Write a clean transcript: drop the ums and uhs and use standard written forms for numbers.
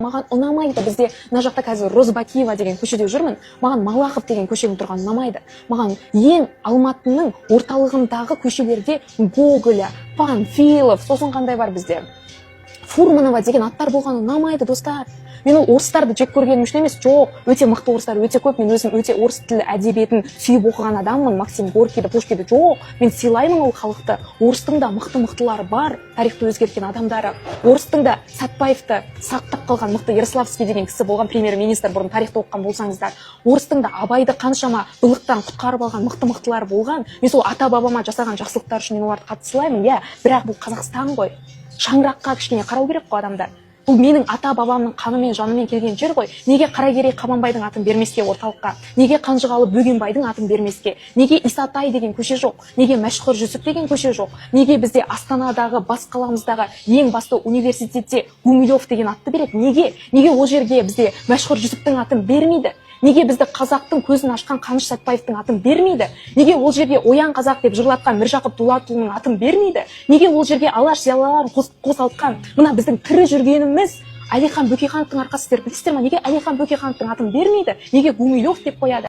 Маған ұнамайды. Бізде мына жақта қазір Розбакиева деген көшеде жүрмін. Маған Малахов деген көшенің тұрғаны ұнамайды. Маған ең Алматының орталығындағы көшелерде Гоголя, Панфилов, сосын қандай бар бізде? Фурманова деген аттар болғаны ұнамайды, достар. Мен ол орыстарды жек көргенім үшін емес, жоқ, өте мықты орыстар өте көп. Мен өзім өте орыс тілі әдебиетін сүйіп оқыған адаммын. Максим Горкийді, Пушкинді, жоқ, мен сыйлаймын ол халықты. Орыстың да мықты-мықтылары бар, тарихты өзгерткен адамдары. Орыстың да Сәтбаевты сақтап қалған мықты Ярославский деген кісі болған премьер-министр, бұрын тарихты оқыған болсаңыздар. Орыстың да Абайды қаншама былықтан құтқарып алған мықты-мықтылары болған. Мен сол ата-бабама жасаған жақсылықтар үшін мен оларды қатты сыйлаймын. Иә, бірақ бұл Қазақстан ғой. Шаңыраққа кішкене қарау керек қой адамдар. Бұл менің ата-бабамның қанымен, жанымен келген жер ғой. Неге Қаракерей Қабанбайдың атын бермеске орталыққа? Неге Қанжығалы Бөгенбайдың атын бермеске? Неге Исатай деген көше жоқ? Неге Мәшһүр Жүсіп деген көше жоқ? Неге бізде Астанадағы, бас қаламыздағы ең басты университетте Гумилев деген атты береді? Неге ол жерге бізде Мәшһүр Жүсіптің атын бермейді? Неге бізді қазақтың көзін ашқан Қаныш Сәтбаевтың атын бермейді? Неге ол жерге оян қазақ деп жырлатқан Міржақып Дулатұлының атын бермейді? Неге ол жерге Алаш зиялыларын қосалтқан мына біздің тірі жүргеніміз Әлихан Бөкейхановтың арқасы дер білесіздер ме? Неге Әлихан Бөкейхановтың атын бермейді? Неге Гумилев деп қояды?